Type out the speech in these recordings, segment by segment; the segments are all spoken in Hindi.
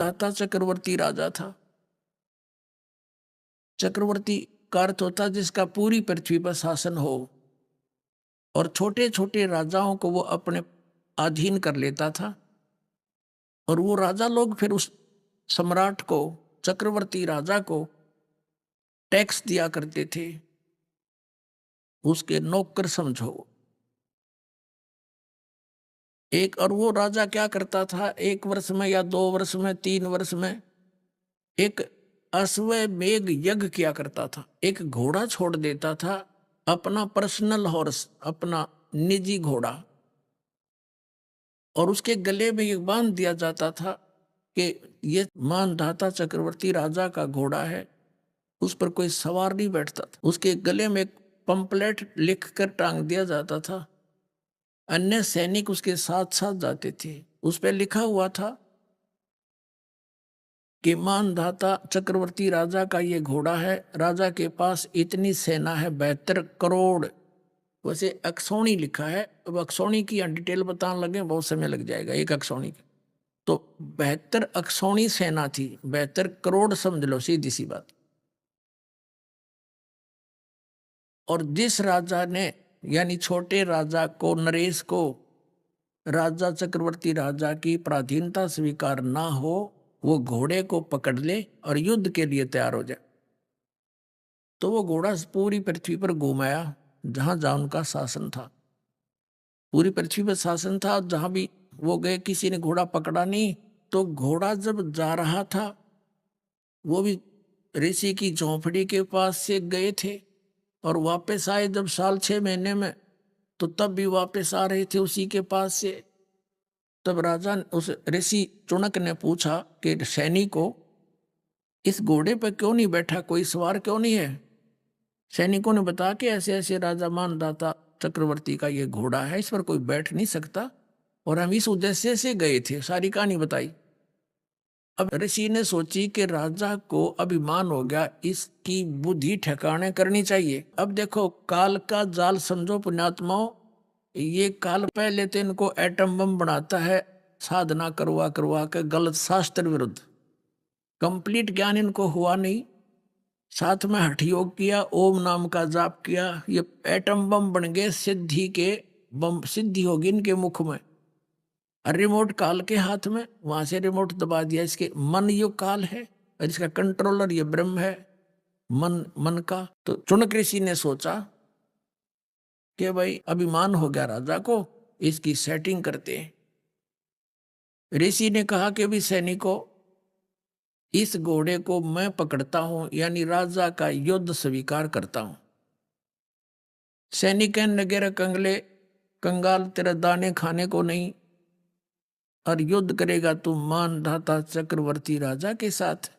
दाता चक्रवर्ती राजा था। चक्रवर्ती का अर्थ होता जिसका पूरी पृथ्वी पर शासन हो, और छोटे छोटे राजाओं को वो अपने अधीन कर लेता था। और वो राजा लोग फिर उस सम्राट को, चक्रवर्ती राजा को टैक्स दिया करते थे, उसके नौकर समझो। एक और वो राजा क्या करता था, 1 वर्ष में या 2 वर्ष में, 3 वर्ष में एक अश्वमेध यज्ञ किया करता था। एक घोड़ा छोड़ देता था, अपना पर्सनल हॉर्स, अपना निजी घोड़ा, और उसके गले में ये बांध दिया जाता था कि ये मानधाता चक्रवर्ती राजा का घोड़ा है, उस पर कोई सवार नहीं बैठता था। उसके गले में एक पंपलेट लिख कर टांग दिया जाता था। अन्य सैनिक उसके साथ साथ जाते थे। उस पर लिखा हुआ था कि मानधाता चक्रवर्ती राजा का ये घोड़ा है, राजा के पास इतनी सेना है, 72 करोड़। वैसे अक्षौणी लिखा है, अब अक्षौणी की डिटेल बताने लगे बहुत समय लग जाएगा एक अक्षौणी का। तो 72 अक्षौणी सेना थी, 72 करोड़ समझ लो, सीधी सी बात। और जिस राजा ने, यानी छोटे राजा को, नरेश को, राजा चक्रवर्ती राजा की पराधीनता स्वीकार ना हो, वो घोड़े को पकड़ ले और युद्ध के लिए तैयार हो जाए। तो वो घोड़ा पूरी पृथ्वी पर घुमाया जहां जहां उनका शासन था। पूरी पृथ्वी पर शासन था, जहां भी वो गए किसी ने घोड़ा पकड़ा नहीं। तो घोड़ा जब जा रहा था, वो भी ऋषि की झोंपड़ी के पास से गए थे, और वापस आए जब साल 6 महीने में, तो तब भी वापस आ रहे थे उसी के पास से। तब राजा उस ऋषि चुनक ने पूछा कि सैनिकों, इस घोड़े पर क्यों नहीं बैठा, कोई सवार क्यों नहीं है? सैनिकों ने बताया कि ऐसे ऐसे राजा मानदाता चक्रवर्ती का ये घोड़ा है, इस पर कोई बैठ नहीं सकता, और हम इस उद्देश्य से गए थे। सारी कहानी बताई। अब ऋषि ने सोची कि राजा को अभिमान हो गया, इसकी बुद्धि ठिकाने करनी चाहिए। अब देखो, काल का जाल समझो पुण्यात्माओं। ये काल पहले तो इनको एटम बम बनाता है, साधना करवा करवा के, गलत शास्त्र विरुद्ध। कंप्लीट ज्ञान इनको हुआ नहीं, साथ में हठ योग किया, ओम नाम का जाप किया, ये एटम बम बन गए, सिद्धि के बम, सिद्धि होगी इनके मुख में। और रिमोट काल के हाथ में, वहां से रिमोट दबा दिया। इसके मन युग काल है, और इसका कंट्रोलर ये ब्रह्म है, मन का। तो चुनक ऋषि ने सोचा कि भाई अभिमान हो गया राजा को, इसकी सेटिंग करते हैं। ऋषि ने कहा कि भी सैनिकों, इस घोड़े को मैं पकड़ता हूं, यानी राजा का युद्ध स्वीकार करता हूं। सैनिक नगेर कंगले, कंगाल तेरा दाने खाने को नहीं, और युद्ध करेगा तू मानधाता चक्रवर्ती राजा के साथ।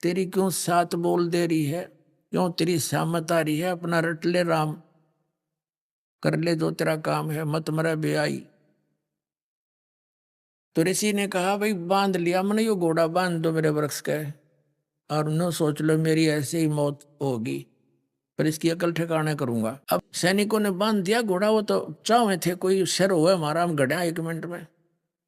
तेरी क्यों सात बोल दे रही है, क्यों तेरी सहमत आ रही है? अपना रट ले राम, कर ले जो तेरा काम है, मत मरे बेआई। तो ऋषि ने कहा भाई बांध लिया मैंने, यो घोड़ा बांध दो मेरे वृक्ष के, और उन्होंने सोच लो मेरी ऐसे ही मौत होगी, पर इसकी अकल ठिकाने करूंगा। अब सैनिकों ने बांध दिया घोड़ा। वो तो चाहे थे कोई शर हुआ हमारा, हम गढ़ा 1 मिनट में।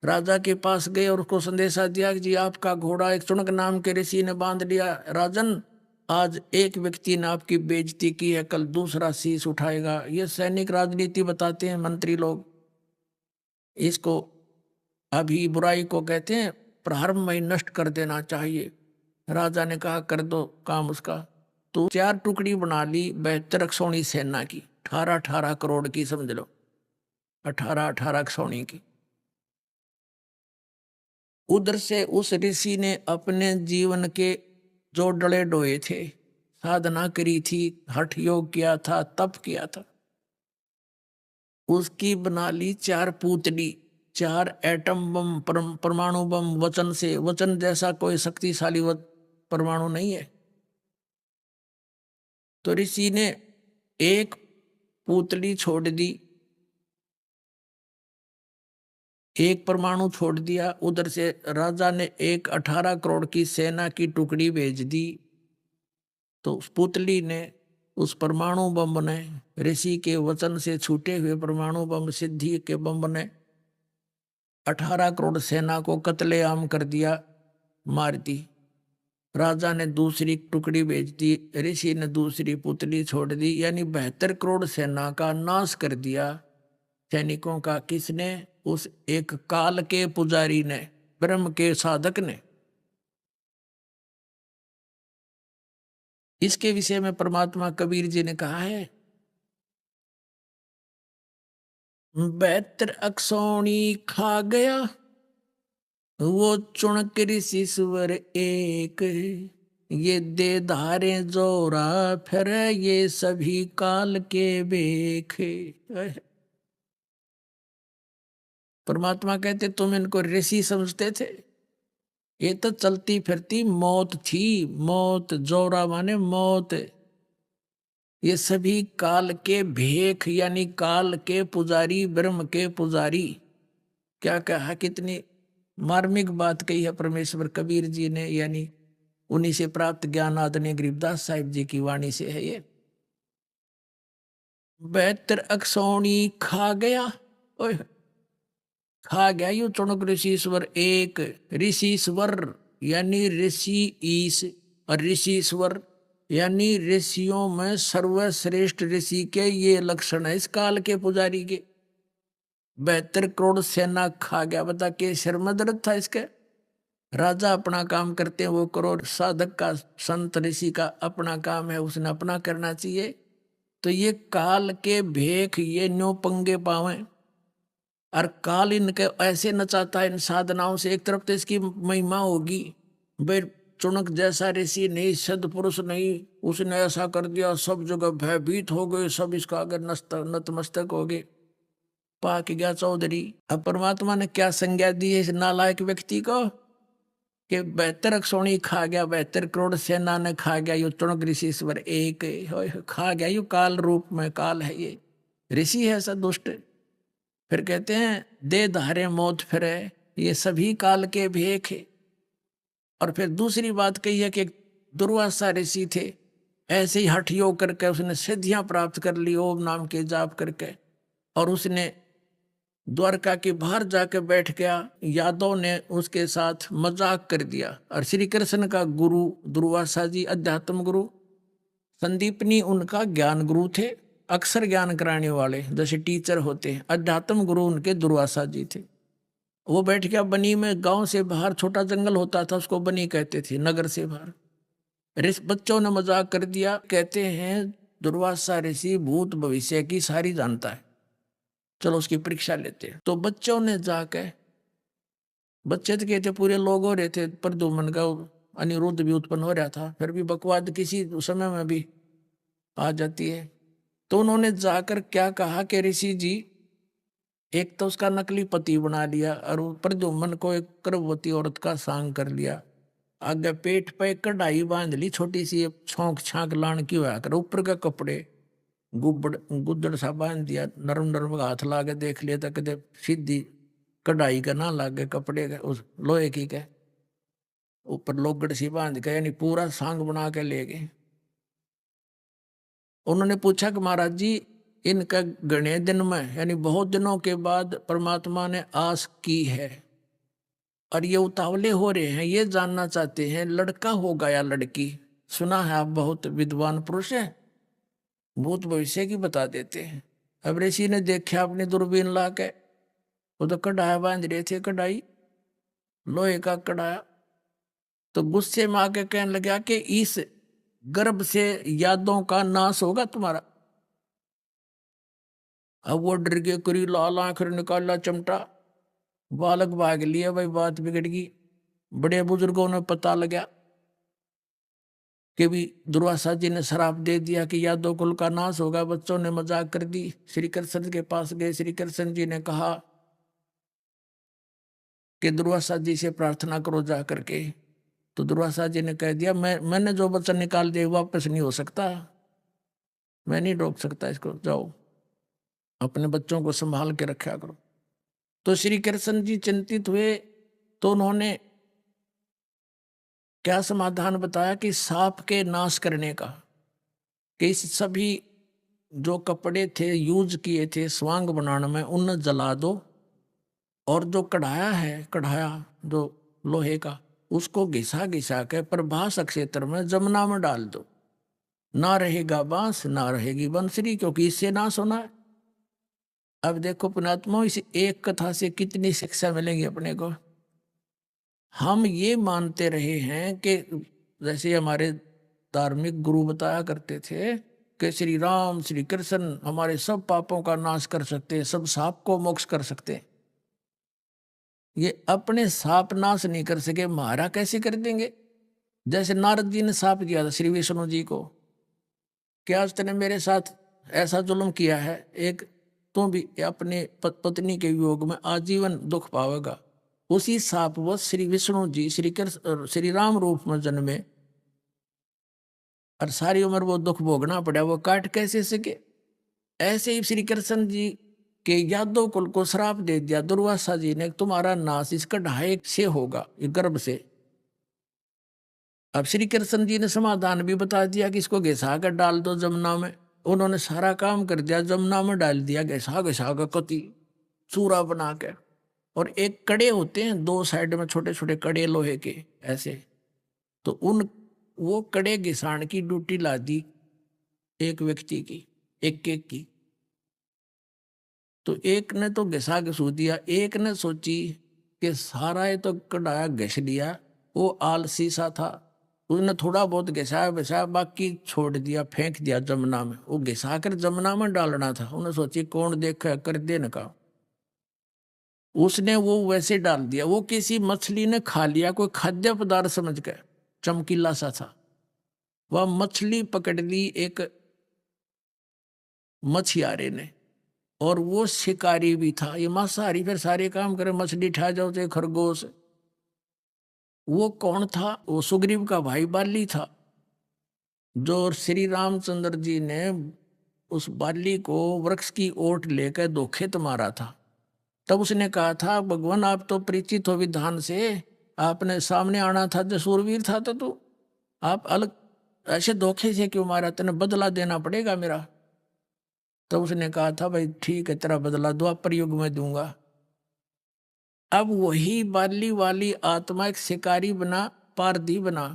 राजा के पास गए और उसको संदेशा दिया कि जी आपका घोड़ा एक चुनक नाम के ऋषि ने बांध लिया। राजन, आज एक व्यक्ति ने आपकी बेइज्जती की है, कल दूसरा शीश उठाएगा। ये सैनिक राजनीति बताते हैं मंत्री लोग, इसको अभी बुराई को कहते हैं प्रारंभ में ही नष्ट कर देना चाहिए। राजा ने कहा कर दो काम उसका। तो 4 टुकड़ी बना ली 72 अक्षौणी सेना की, 18-18 करोड़ की समझ लो, 18-18 अक्षौणी की। उधर से उस ऋषि ने अपने जीवन के जो डले डोए थे, साधना करी थी, हठ योग किया था, तप किया था, उसकी बना ली 4 पूतली, 4 एटम बम, परमाणु बम। वचन से, वचन जैसा कोई शक्तिशाली परमाणु नहीं है। तो ऋषि ने एक पूतली छोड़ दी, एक परमाणु छोड़ दिया। उधर से राजा ने एक 18 करोड़ की सेना की टुकड़ी भेज दी। तो उस पुतली ने, उस परमाणु बम ने, ऋषि के वचन से छूटे हुए परमाणु बम, सिद्धि के बम ने 18 करोड़ सेना को कत्लेआम कर दिया, मार दी। राजा ने दूसरी टुकड़ी भेज दी, ऋषि ने दूसरी पुतली छोड़ दी, यानी 72 करोड़ सेना का नाश कर दिया सैनिकों का। किसने? उस एक काल के पुजारी ने, ब्रह्म के साधक ने। इसके विषय में परमात्मा कबीर जी ने कहा है, 72 अक्षौणी खा गया वो चुणक ऋषि सुवर एक, ये दे धारे जोरा फिर ये सभी काल के बेखे। परमात्मा कहते तुम इनको ऋषि समझते थे, ये तो चलती फिरती मौत थी। मौत, जोरा माने मौत। ये सभी काल के भेख, यानी काल के पुजारी, ब्रह्म के पुजारी। क्या कहा, कितनी मार्मिक बात कही है परमेश्वर कबीर जी ने, यानी उन्हीं से प्राप्त ज्ञान आदरणीय गरीबदास साहिब जी की वाणी से है ये। 72 अक्षौणी खा गया, ओए खा गया यू चुणक ऋषिश्वर एक। ऋषिश्वर यानी ऋषि ईश, और ऋषिश्वर यानी ऋषियों में सर्वश्रेष्ठ ऋषि के ये लक्षण है इस काल के पुजारी के। 72 करोड़ सेना खा गया, बता के सिर में दर्द था इसके। राजा अपना काम करते हैं वो करो, साधक का, संत ऋषि का अपना काम है, उसने अपना करना चाहिए। तो ये काल के भेख ये न्यो पंगे पावे, और काल इनके ऐसे नचाता है इन साधनाओं से। एक तरफ तो इसकी महिमा होगी, भाई चुनक जैसा ऋषि नहीं, सदपुरुष नहीं, उसने ऐसा कर दिया, सब जगह भयभीत हो गए, सब इसका आगे नतमस्तक हो गए, पाक गया चौधरी। अब परमात्मा ने क्या संज्ञा दी है इस नालायक व्यक्ति को कि 72 अक्षौणी खा गया, 72 करोड़ सेना ने खा गया, यो चुनक ऋषिश्वर एक खा गया, यो काल रूप में काल है, ये ऋषि है ऐसा दुष्ट। फिर कहते हैं दे धारे मौत फिरे, ये सभी काल के भेख है। और फिर दूसरी बात कही है कि दुर्वासा ऋषि थे, ऐसे ही हठ योग करके उसने सिद्धियां प्राप्त कर ली ओम नाम के जाप करके, और उसने द्वारका के बाहर जाकर बैठ गया। यादव ने उसके साथ मजाक कर दिया, और श्री कृष्ण का गुरु दुर्वासा जी अध्यात्म गुरु, संदीपनी उनका ज्ञान गुरु थे, अक्षर ज्ञान कराने वाले जैसे टीचर होते हैं। अध्यात्म गुरु उनके दुर्वासा जी थे। वो बैठ गया बनी में, गांव से बाहर छोटा जंगल होता था उसको बनी कहते थे, नगर से बाहर। बच्चों ने मजाक कर दिया, कहते हैं दुर्वासा ऋषि भूत भविष्य की सारी जानता है, चलो उसकी परीक्षा लेते हैं। तो बच्चों ने जाकर, बच्चे तो कहते पूरे लोग हो रहे थे, प्रद्युम्न का अनिरुद्ध भी उत्पन्न हो रहा था, फिर भी बकवाद किसी समय में भी आ जाती है। तो उन्होंने जाकर क्या कहा कि ऋषि जी, एक तो उसका नकली पति बना लिया, और प्रद्युम्न को एक गर्भवती औरत का सांग कर लिया, आगे पेट पे कढ़ाई बांध ली छोटी सी, छोंक छांक लान की हुआ कर, ऊपर के कपड़े गुद्दड़ सा बांध दिया, नरम नरम हाथ लागे देख लिया तो कदे सीधी कढ़ाई का ना लागे, कपड़े का उस लोहे की के ऊपर लोगड़ सी बांध के, यानी पूरा सांग बना के ले गए। उन्होंने पूछा कि महाराज जी, इनका गणे दिन में, यानी बहुत दिनों के बाद परमात्मा ने आस की है, और ये उतावले हो रहे हैं, ये जानना चाहते हैं लड़का होगा या लड़की। सुना है आप बहुत विद्वान पुरुष हैं, भूत भविष्य की बता देते हैं। अब ऋषि ने देखा अपनी दूरबीन ला के, वो तो कढ़ाया बांध रहे थे, कढ़ाई लोहे का कढ़ाया। तो गुस्से में आके कहने लगा कि इस गर्भ से यादों का नाश होगा तुम्हारा। अब वो डर के करी लाल आंख निकाला चमटा, बालक भाग लिया, भाई बात बिगड़ गई। बड़े बुजुर्गों ने पता लगा कि भी दुर्वासा जी ने श्राप दे दिया कि यादव कुल का नाश होगा। बच्चों ने मजाक कर दी, श्री कृष्ण के पास गए। श्री कृष्ण जी ने कहा कि दुर्वासा जी से प्रार्थना करो जा करके। तो दुर्वासा जी ने कह दिया, मैंने जो वचन निकाल दिया वापस नहीं हो सकता, मैं नहीं रोक सकता इसको, जाओ अपने बच्चों को संभाल के रखा करो। तो श्री कृष्ण जी चिंतित हुए, तो उन्होंने क्या समाधान बताया कि सांप के नाश करने का, कि इस सभी जो कपड़े थे यूज किए थे स्वांग बनाने में, उन्हें जला दो, और जो कढ़ाया है, कढ़ाया जो लोहे का, उसको घिसा घिसा के प्रभास क्षेत्र में जमुना में डाल दो, ना रहेगा बांस ना रहेगी बंसरी, क्योंकि इससे नाश होना है। अब देखो पुणात्मा, इस एक कथा से कितनी शिक्षा मिलेगी अपने को। हम ये मानते रहे हैं कि जैसे हमारे धार्मिक गुरु बताया करते थे कि श्री राम श्री कृष्ण हमारे सब पापों का नाश कर सकते हैं, सब साप को मोक्ष कर सकते हैं। ये अपने साप नाश नहीं कर सके, हमारा कैसे कर देंगे। जैसे नारद जी ने साप दिया था श्री विष्णु जी को, क्या आज तूने मेरे साथ ऐसा जुल्म किया है, एक तू भी अपने पत्नी के वियोग में आजीवन दुख पावेगा। उसी साप वो श्री विष्णु जी श्री कृष्ण श्री राम रूप में जन्मे, और सारी उम्र वो दुख भोगना पड़ा, वो काट कैसे सके। ऐसे ही श्री कृष्ण जी के यादव कुल को श्राप दे दिया दुर्वासा जी ने, तुम्हारा नाश इसका ढाई से होगा, ये गर्भ से। अब श्री कृष्ण जी ने समाधान भी बता दिया कि इसको घिसा कर डाल दो जमुना में। उन्होंने सारा काम कर दिया, जमुना में डाल दिया घिसा घिसा कर कति चूरा बना के। और एक कड़े होते हैं दो साइड में, छोटे छोटे कड़े लोहे के ऐसे, तो उन वो कड़े घिसाण की ड्यूटी ला दी एक व्यक्ति की, एक एक की। तो एक ने तो घिसा घिसू दिया, एक ने सोची कि सारा ये तो कढ़ाया घिस लिया, वो आलसी सा था, उसने थोड़ा बहुत घिसाया घिसाया, बाकी छोड़ दिया, फेंक दिया जमुना में। वो घिसा कर जमुना में डालना था, उन्हें सोची कौन देखा कर देने का, उसने वो वैसे डाल दिया। वो किसी मछली ने खा लिया, कोई खाद्य पदार्थ समझ के, चमकीला सा था। वह मछली पकड़ ली एक मछियारे ने, और वो शिकारी भी था, ये मांसाहारी, फिर सारे काम करे, मछली ठा जाओ तो खरगोश। वो कौन था, वो सुग्रीव का भाई बाली था, जो श्री रामचंद्र जी ने उस बाली को वृक्ष की ओट लेकर धोखे मारा था। तब उसने कहा था, भगवान आप तो परिचित हो विधान से, आपने सामने आना था, जो सूरवीर था तो तू, आप अलग ऐसे धोखे से क्यों मारा, तेने बदला देना पड़ेगा मेरा। तो उसने कहा था, भाई ठीक है, तेरा बदला द्वापर युग में दूंगा। अब वही बाली वाली आत्मा एक शिकारी बना, पारधी बना,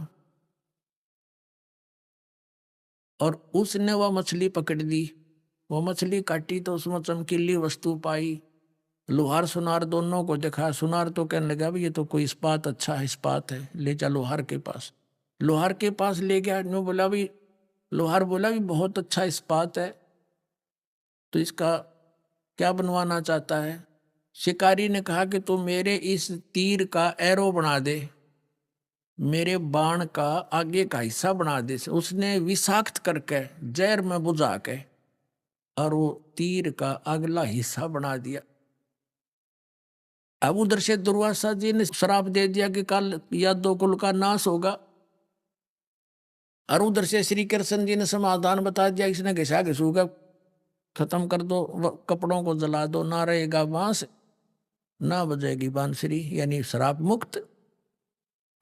और उसने वह मछली पकड़ ली। वो मछली काटी तो उसमें चमकीली वस्तु पाई, लोहार सुनार दोनों को देखा। सुनार तो कहने लगा, भाई ये तो कोई इस्पात अच्छा है, इस्पात है, ले जा लोहार के पास। लोहार के पास ले गया, नो बोला भी, लोहार बोला भी बहुत अच्छा इस्पात है, तो इसका क्या बनवाना चाहता है। शिकारी ने कहा कि तू मेरे इस तीर का एरो बना दे, मेरे बाण का आगे का हिस्सा बना दे। उसने विषाक्त करके जहर में बुझा के और वो तीर का अगला हिस्सा बना दिया। अब उधर से दुर्वासा जी ने श्राप दे दिया कि कल यादव कुल का नाश होगा, और उधर से श्री कृष्ण जी ने समाधान बता दिया, इसने घिसा घिसूगा खत्म कर दो, कपड़ों को जला दो, ना रहेगा बांस ना बजेगी बांसुरी, यानी श्राप मुक्त।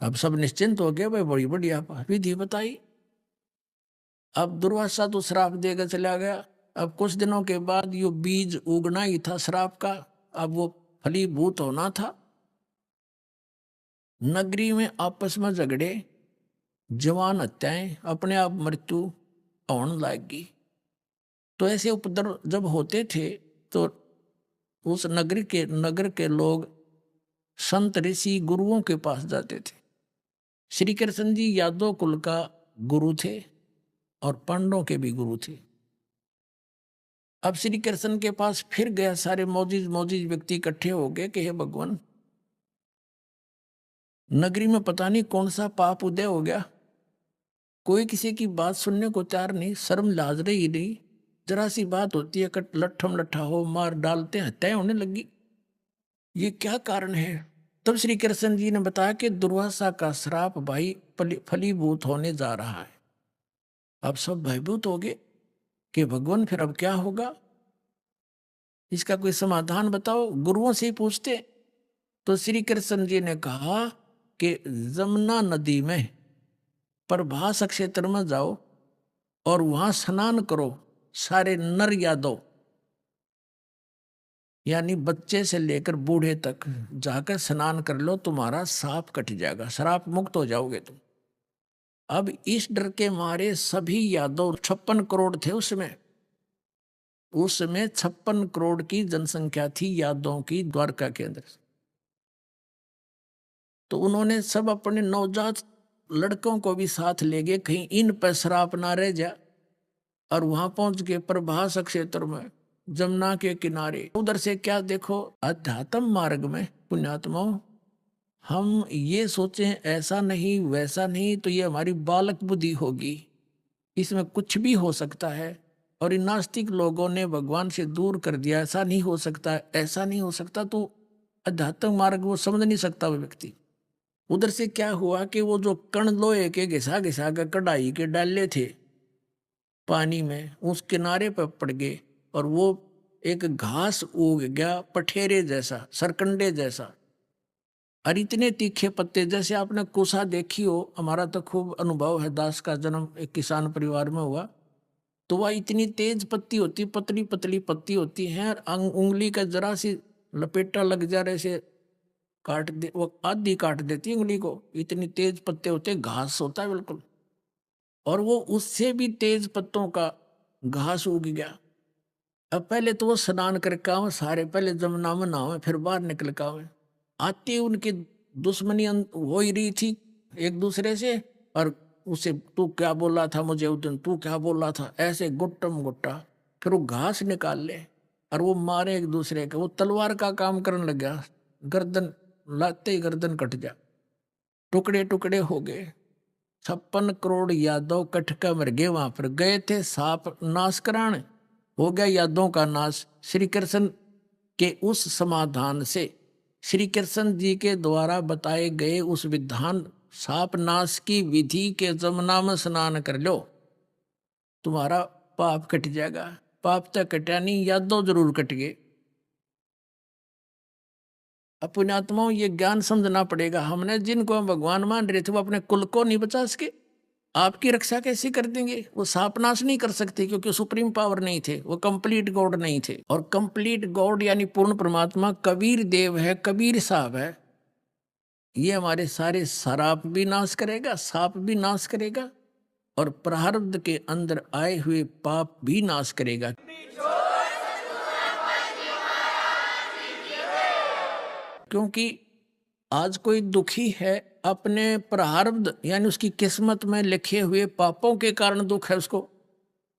अब सब निश्चिंत हो गए, भाई बड़ी बढ़िया विधि बताई। अब दुर्वासा तो श्राप देकर चला गया। अब कुछ दिनों के बाद यो बीज उगना ही था श्राप का, अब वो फलीभूत होना था। नगरी में आपस में झगड़े, जवान हत्याएं, अपने आप मृत्यु होने लगी। तो ऐसे उपद्रव जब होते थे तो उस नगर के लोग संत ऋषि गुरुओं के पास जाते थे। श्री कृष्ण जी यादव कुल का गुरु थे और पांडवों के भी गुरु थे। अब श्री कृष्ण के पास फिर गया, सारे मौजिज मौजिज व्यक्ति इकट्ठे हो गए कि हे भगवान, नगरी में पता नहीं कौन सा पाप उदय हो गया, कोई किसी की बात सुनने को तैयार नहीं, शर्म लाज रही नहीं, जरा सी बात होती है कट लट्ठम लट्ठा हो मार डालते हैं, हत्याएं होने लगी, ये क्या कारण है। तब श्री कृष्ण जी ने बताया कि दुर्वासा का श्राप भाई फलीभूत होने जा रहा है। अब सब भयभूत हो गए कि भगवान फिर अब क्या होगा, इसका कोई समाधान बताओ। गुरुओं से ही पूछते। तो श्री कृष्ण जी ने कहा कि जमुना नदी में प्रभास क्षेत्र में जाओ और वहां स्नान करो, सारे नर यादव, यानी बच्चे से लेकर बूढ़े तक जाकर स्नान कर लो, तुम्हारा साप कट जाएगा, श्राप मुक्त हो जाओगे तुम। अब इस डर के मारे सभी यादव, 56 करोड़ थे उसमें, 56 करोड़ की जनसंख्या थी यादवों की द्वारका के अंदर। तो उन्होंने सब अपने नवजात लड़कों को भी साथ ले गए, कहीं इन पर श्राप ना रह जा। और वहां पहुंच के प्रभास क्षेत्र में जमुना के किनारे, उधर से क्या देखो, अध्यात्म मार्ग में पुण्यात्माओं हम ये सोचे ऐसा नहीं वैसा नहीं, तो ये हमारी बालक बुद्धि होगी, इसमें कुछ भी हो सकता है। और इन नास्तिक लोगों ने भगवान से दूर कर दिया, ऐसा नहीं हो सकता, ऐसा नहीं हो सकता, तो अध्यात्म मार्ग वो समझ नहीं सकता वो व्यक्ति। उधर से क्या हुआ कि वो जो कण लोहे के घिसा घिसा कर कढ़ाई के डाले थे पानी में, उस किनारे पर पड़ गए, और वो एक घास उग गया पठेरे जैसा, सरकंडे जैसा, और इतने तीखे पत्ते, जैसे आपने कुसा देखी हो। हमारा तो खूब अनुभव है, दास का जन्म एक किसान परिवार में हुआ, तो वह इतनी तेज पत्ती होती, पतली पतली पत्ती होती है, और उंगली का जरा सी लपेटा लग जा रहे से काट दे, वो आधी काट देती उंगली को, इतनी तेज पत्ते होते, घास होता है बिल्कुल। और वो उससे भी तेज पत्तों का घास उग गया। अब पहले तो वो स्नान करके आवे सारे, पहले जमुना में नहावे फिर बाहर निकल के आवे। आते उनकी दुश्मनी हो ही रही थी एक दूसरे से, और उसे तू क्या बोला था मुझे उस दिन, तू क्या बोला था, ऐसे गुट्टम गुट्टा। फिर वो घास निकाल ले और वो मारे एक दूसरे के, वो तलवार का काम करने लग गया, गर्दन लाते ही गर्दन कट जा, टुकड़े टुकड़े हो गए। 56 करोड़ यादव कटका मर गए। वहां पर गए थे साप नाश कराने, हो गया यादों का नाश। श्री कृष्ण के उस समाधान से, श्री कृष्ण जी के द्वारा बताए गए उस विधान साप नाश की विधि के जमुना में स्नान कर लो, तुम्हारा पाप कट जाएगा। पाप तो कटा नहीं, यादव जरूर कट गए। अपने आत्माओं ये ज्ञान समझना पड़ेगा। हमने जिनको हम भगवान मान रहे थे वो अपने कुल को नहीं बचा सके, आपकी रक्षा कैसे कर देंगे? वो साप नाश नहीं कर सकते, क्योंकि सुप्रीम पावर नहीं थे, वो कंप्लीट गॉड नहीं थे। और कंप्लीट गॉड यानी पूर्ण परमात्मा कबीर देव है, कबीर साहब है। ये हमारे सारे शराब भी नाश करेगा, साप भी नाश करेगा, और प्रारब्ध के अंदर आए हुए पाप भी नाश करेगा। क्योंकि आज कोई दुखी है अपने प्रारब्ध यानी उसकी किस्मत में लिखे हुए पापों के कारण दुख है उसको,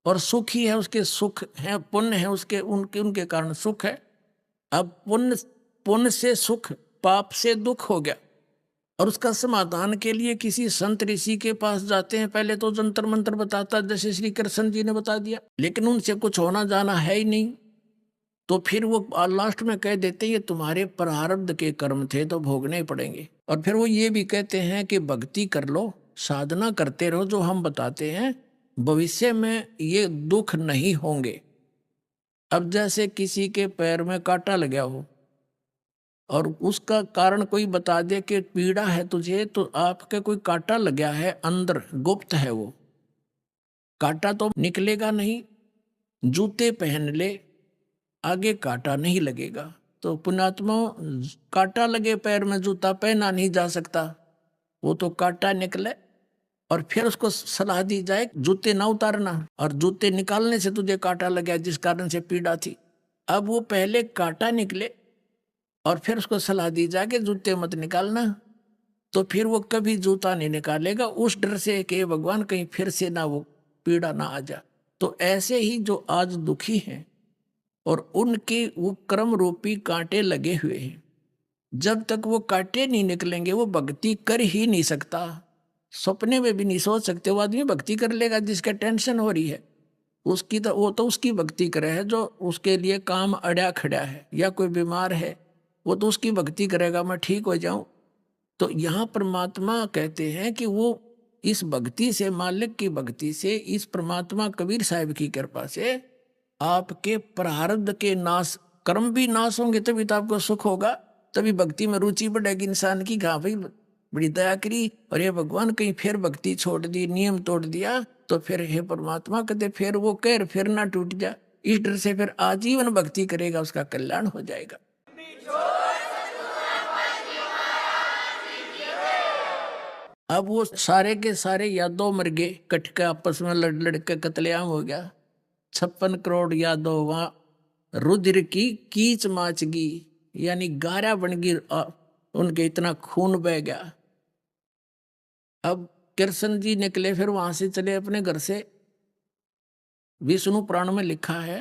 और सुखी है उसके सुख है, पुण्य है उसके, उनके उनके कारण सुख है। अब पुण्य पुण्य से सुख, पाप से दुख हो गया, और उसका समाधान के लिए किसी संत ऋषि के पास जाते हैं। पहले तो जंतर मंत्र बताता, जैसे श्री कृष्ण जी ने बता दिया, लेकिन उनसे कुछ होना जाना है ही नहीं। तो फिर वो लास्ट में कह देते ये तुम्हारे प्रारब्ध के कर्म थे तो भोगने ही पड़ेंगे। और फिर वो ये भी कहते हैं कि भक्ति कर लो, साधना करते रहो, जो हम बताते हैं भविष्य में ये दुख नहीं होंगे। अब जैसे किसी के पैर में कांटा लगा हो और उसका कारण कोई बता दे कि पीड़ा है तुझे, तो आपके कोई कांटा लगा है अंदर, गुप्त है वो कांटा, तो निकलेगा नहीं। जूते पहन ले, आगे कांटा नहीं लगेगा। तो पुण्यात्मा, कांटा लगे पैर में जूता पहना नहीं जा सकता, वो तो कांटा निकले और फिर उसको सलाह दी जाए जूते ना उतारना, और जूते निकालने से तुझे कांटा लगा जिस कारण से पीड़ा थी। अब वो पहले कांटा निकले और फिर उसको सलाह दी जाए कि जूते मत निकालना, तो फिर वो कभी जूता नहीं निकालेगा, उस डर से कि भगवान कहीं फिर से ना वो पीड़ा ना आ जा। तो ऐसे ही जो आज दुखी हैं और उनके वो कर्म रूपी कांटे लगे हुए हैं, जब तक वो कांटे नहीं निकलेंगे वो भक्ति कर ही नहीं सकता। सपने में भी नहीं सोच सकते वो आदमी भक्ति कर लेगा जिसका टेंशन हो रही है। उसकी तो वो तो उसकी भक्ति करे है जो उसके लिए काम अड़ा खड़ा है, या कोई बीमार है वो तो उसकी भक्ति करेगा मैं ठीक हो जाऊं। तो यहाँ परमात्मा कहते हैं कि वो इस भक्ति से, मालिक की भक्ति से, इस परमात्मा कबीर साहिब की कृपा से आपके प्रारब्ध के नाश, कर्म भी नाश होंगे, तभी तो आपको सुख होगा, तभी भक्ति में रुचि बढ़ेगी इंसान की। हाँ भाई बड़ी दया करी और ये भगवान कहीं फिर भक्ति छोड़ दी, नियम तोड़ दिया, तो फिर हे परमात्मा कहते फिर वो कहर फिर ना टूट जा। इस डर से फिर आजीवन भक्ति करेगा, उसका कल्याण हो जाएगा। अब वो सारे के सारे यादव मर गए, कट के आपस में लड़ लड़ के कत्लेआम हो गया। 56 करोड़ यादव वहां रुद्र की कीच माचगी, यानी गारा बन गई, उनके इतना खून बह गया। अब कृष्ण जी निकले, फिर वहां से चले अपने घर से। विष्णु पुराण में लिखा है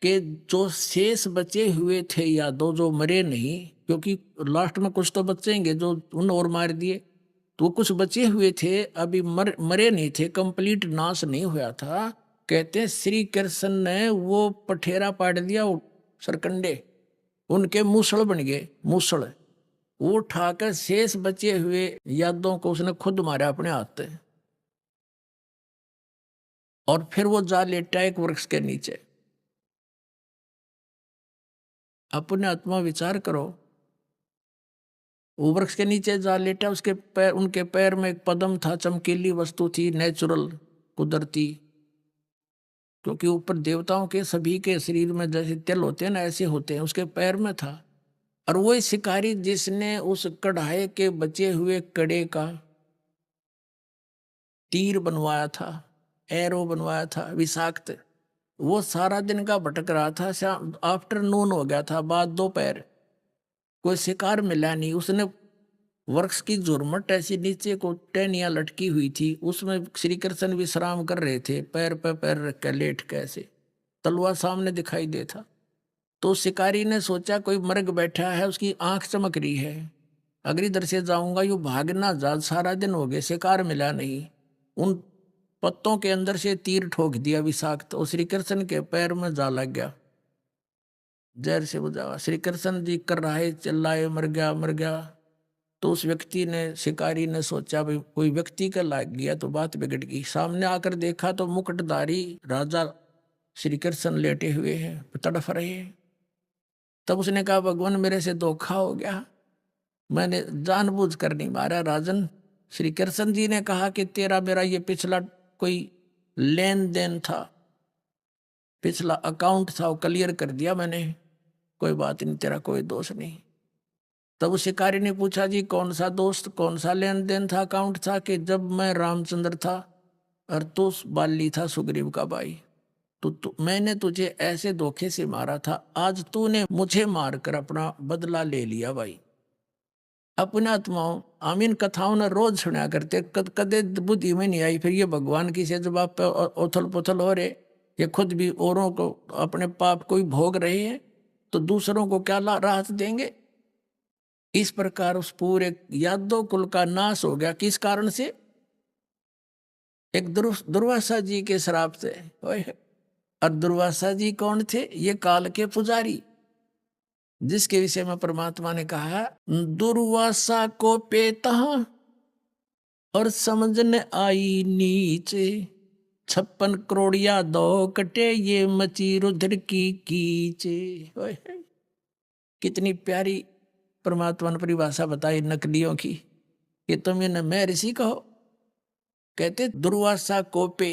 कि जो शेष बचे हुए थे यादव, जो मरे नहीं, क्योंकि लास्ट में कुछ तो बचेंगे जो उन और मार दिए, तो कुछ बचे हुए थे, अभी मरे नहीं थे, कंप्लीट नाश नहीं हुआ था। कहते हैं श्री कृष्ण ने वो पठेरा पाट दिया, सरकंडे उनके मूसल बन गए, मूसल वो उठाकर शेष बचे हुए यादों को उसने खुद मारा अपने हाथ से, और फिर वो जा लेटा एक वृक्ष के नीचे। अपने आत्मा विचार करो, वो वृक्ष के नीचे जा लेटा, उसके पैर, उनके पैर में एक पद्म था, चमकीली वस्तु थी, नेचुरल, कुदरती, क्योंकि ऊपर देवताओं के सभी के शरीर में जैसे तिल होते हैं ना, ऐसे होते हैं, उसके पैर में था। और वही शिकारी जिसने उस कढ़ाई के बचे हुए कड़े का तीर बनवाया था, एरो बनवाया था विषाक्त, वो सारा दिन का भटक रहा था। शाम आफ्टरनून हो गया था, बाद दोपहर, कोई शिकार मिला नहीं। उसने वृक्ष की झुरमट ऐसी नीचे को टहनियां लटकी हुई थी, उसमें श्री कृष्ण विश्राम कर रहे थे, पैर पे पैर रख कर लेट कैसे, तलवार सामने दिखाई देता। तो शिकारी ने सोचा कोई मर्ग बैठा है, उसकी आंख चमक रही है, अगर इधर से जाऊंगा यूं भागना जा, सारा दिन हो गए शिकार मिला नहीं। उन पत्तों के अंदर से तीर ठोक दिया विषाक्त, और श्री कृष्ण के पैर में जा लग गया, जहर से बुझावा। श्री कृष्ण जी कर रहा है, चिल्लाए मर गया मर गया। तो उस व्यक्ति ने, शिकारी ने सोचा भाई कोई व्यक्ति का लाग गया तो बात बिगड़ गई। सामने आकर देखा तो मुकुटधारी राजा श्री कृष्ण लेटे हुए हैं, तड़फ रहे हैं। तब उसने कहा भगवान मेरे से धोखा हो गया, मैंने जानबूझ कर नहीं मारा राजन। श्री कृष्ण जी ने कहा कि तेरा मेरा ये पिछला कोई लेन देन था, पिछला अकाउंट था, वो क्लियर कर दिया मैंने, कोई बात नहीं, तेरा कोई दोष नहीं। तब उस शिकारी ने पूछा जी कौन सा दोस्त, कौन सा लेन देन था, अकाउंट था? कि जब मैं रामचंद्र था और तू बाली था सुग्रीव का भाई, तो मैंने तुझे ऐसे धोखे से मारा था, आज तूने मुझे मारकर अपना बदला ले लिया भाई। अपने आत्माओं हम इन कथाओं ने रोज सुना करते, कदे बुद्धि में नहीं आई। फिर ये भगवान की से जब आप पे उथल पुथल हो रहे, ये खुद भी औरों को अपने पाप को ही भोग रहे हैं, तो दूसरों को क्या राहत देंगे? इस प्रकार उस पूरे यादव कुल का नाश हो गया। किस कारण से? एक दुर्वासा जी के श्राप से। और दुर्वासा जी कौन थे? ये काल के पुजारी, जिसके विषय में परमात्मा ने कहा दुर्वासा को पेता और समझने आई नीचे, 56 करोड़ यादव कटे ये मची रुद्र की कीचे। कितनी प्यारी परमात्मा ने परिभाषा बताई नकलियों की, कि तुम इन्हें मैं ऋषि कहो। कहते दुर्वासा कोपे,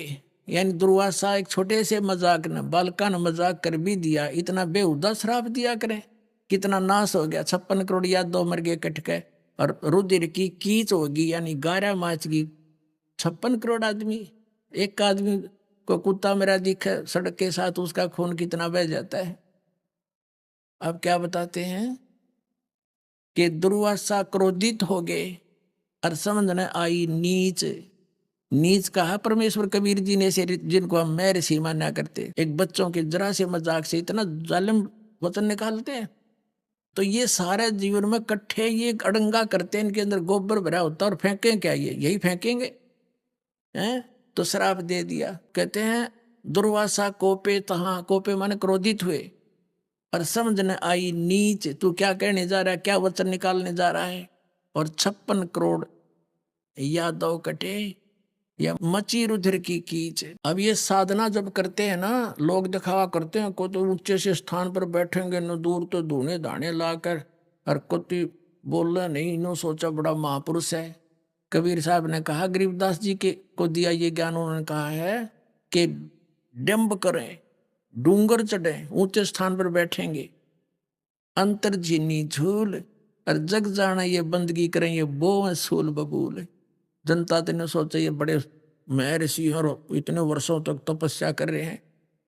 यानी दुर्वासा एक छोटे से मजाक ने, बालका ने मजाक कर भी दिया, इतना बेहुदा श्राप दिया करें, कितना नाश हो गया। 56 करोड़ यादव मर गए कट के, और रुधिर की कीच होगी, यानी गारा माच की 56 करोड़ आदमी। एक आदमी को कुत्ता मेरा दिखे सड़क के साथ, उसका खून कितना बह जाता है। अब क्या बताते हैं कि दुर्वासा क्रोधित हो गए और समझने आई नीच। नीच कहा परमेश्वर कबीर जी ने, से जिनको हम मैं ऋषि माना करते, एक बच्चों के जरा से मजाक से इतना जालिम वचन निकालते हैं। तो ये सारे जीवन में कट्ठे ये अड़ंगा करते हैं, इनके अंदर गोबर भरा होता है, और फेंकें क्या? ये यही फेंकेंगे हैं? तो श्राप दे दिया। कहते हैं दुर्वासा कोपे तहा, कोपे माने क्रोधित हुए, और समझ न आई नीच, तू क्या कहने जा रहा है, क्या वचन निकालने जा रहा है। और 56 करोड़ यादव कटे या मची रुधिर की कीच। अब ये साधना जब करते हैं ना, लोग दिखावा करते हैं, को तो ऊंचे से स्थान पर बैठेंगे न, दूर तो धूने धाने लाकर, और कोई बोल रहा नहीं, नो सोचा बड़ा महापुरुष है। कबीर साहब ने कहा, गरीबदास जी के को दिया ये ज्ञान, उन्होंने कहा है कि डंब करें डूंगर चढ़े, ऊंचे स्थान पर बैठेंगे, अंतर जीनी झूल, और जग जाना ये बंदगी करें, ये बो है सूल बबूल। जनता ने सोचा ये बड़े महर्षि और इतने वर्षों तक तपस्या कर रहे हैं।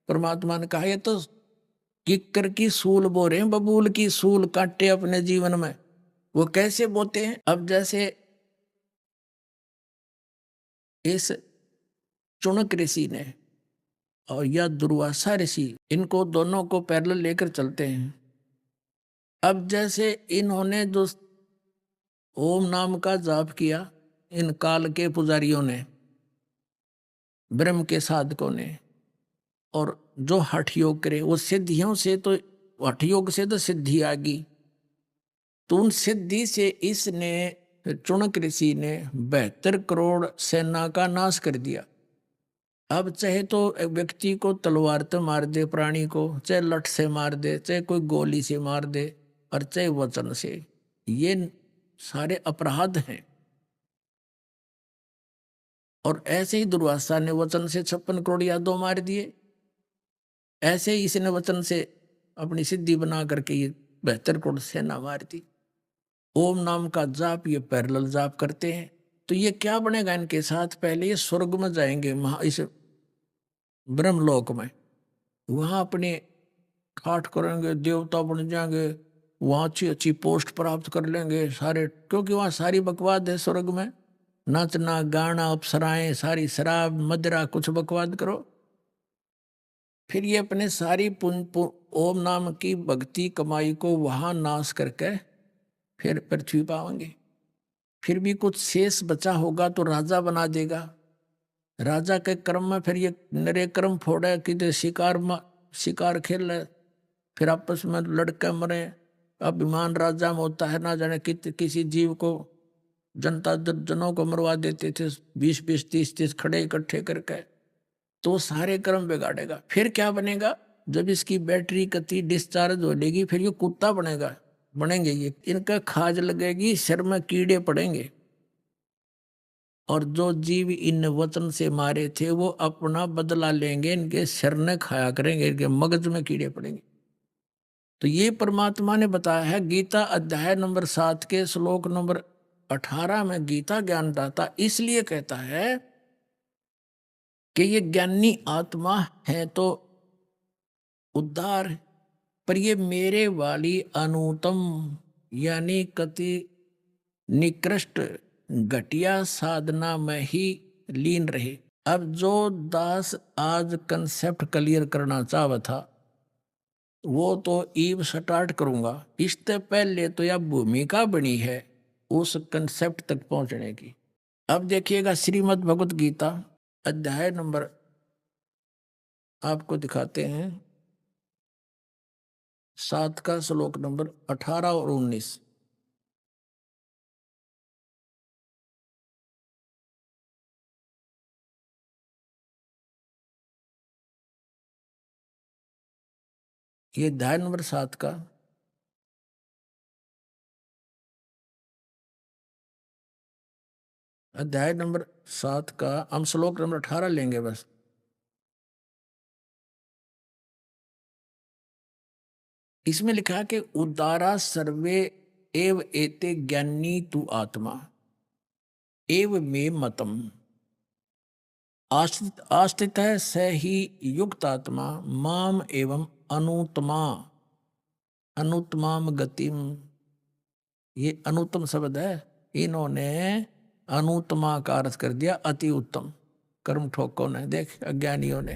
परमात्मा ने कहा ये तो किक्कर की सूल बो रहे हैं, बबूल की सूल काटे अपने जीवन में। वो कैसे बोते हैं? अब जैसे इस चुनक ऋषि ने और या दुर्वासा ऋषि, इनको दोनों को पैरेलल लेकर चलते हैं। अब जैसे इन्होंने जो ओम नाम का जाप किया, इन काल के पुजारियों ने, ब्रह्म के साधकों ने, और जो हठ योग करे वो सिद्धियों से, तो हठ योग से तो सिद्धि आ गई। तो उन सिद्धि से इसने, चुनक ऋषि ने 72 करोड़ सेना का नाश कर दिया। अब चाहे तो एक व्यक्ति को तलवार से मार दे, प्राणी को चाहे लठ से मार दे, चाहे कोई गोली से मार दे, और चाहे वचन से, ये सारे अपराध हैं। और ऐसे ही दुर्वासा ने वचन से 56 करोड़ यादव मार दिए। ऐसे ही इसने वचन से अपनी सिद्धि बना करके ये 72 करोड़ सेना मार दी। ओम नाम का जाप ये पैरेलल जाप करते हैं। तो ये क्या बनेगा इनके साथ? पहले ये स्वर्ग में जाएंगे, इस ब्रह्मलोक में, वहां अपने ठाठ करेंगे, देवता बन जाएंगे, वहां अच्छी अच्छी पोस्ट प्राप्त कर लेंगे सारे, क्योंकि वहां सारी बकवाद है स्वर्ग में। नाचना गाना अप्सराएं, सारी शराब मदिरा, कुछ बकवाद करो। फिर ये अपने सारी ओम नाम की भक्ति कमाई को वहां नाश करके फिर पृथ्वी पाएंगे। फिर भी कुछ शेष बचा होगा तो राजा बना देगा। राजा के कर्म में फिर ये नरे कर्म फोड़े कि शिकार खेल रहे, फिर आपस में लड़के मरे। अभिमान राजा में होता है, ना जाने किसी जीव को, जनता जनों को मरवा देते थे 20-20 30-30 खड़े इकट्ठे करके। तो सारे कर्म बिगाड़ेगा। फिर क्या बनेगा? जब इसकी बैटरी कति डिस्चार्ज हो लेगी, फिर ये कुत्ता बनेंगे ये, इनका खाज लगेगी, सिर में कीड़े पड़ेंगे। और जो जीव इन वचन से मारे थे वो अपना बदला लेंगे, इनके सिर ने खाया करेंगे, इनके मगज में कीड़े पड़ेंगे। तो ये परमात्मा ने बताया है गीता अध्याय नंबर 7 के श्लोक नंबर 18 में। गीता ज्ञानदाता इसलिए कहता है कि ये ज्ञानी आत्मा है तो उद्धार, पर ये मेरे वाली अनुतम यानी कति निकृष्ट घटिया साधना में ही लीन रहे। अब जो दास आज कंसेप्ट क्लियर करना चाहता था वो तो ईव स्टार्ट करूंगा। इससे पहले तो यह भूमिका बनी है उस कंसेप्ट तक पहुंचने की। अब देखिएगा श्रीमद् भगवत गीता अध्याय नंबर आपको दिखाते हैं 7 का श्लोक नंबर 18 और 19। ये अध्याय नंबर 7 का अध्याय नंबर 7 का हम श्लोक नंबर 18 लेंगे बस। इसमें लिखा है कि उदारा सर्वे एव एते ज्ञानी तु आत्मा एव मे मतम आस्थित है स ही युक्त आत्मा माम एवं अनुत्तमाम गतिम। ये अनुत्तम शब्द है, इन्होंने अनुत्तमा का अर्थ कर दिया अति उत्तम। कर्म ठोकों ने, देख अज्ञानियों ने।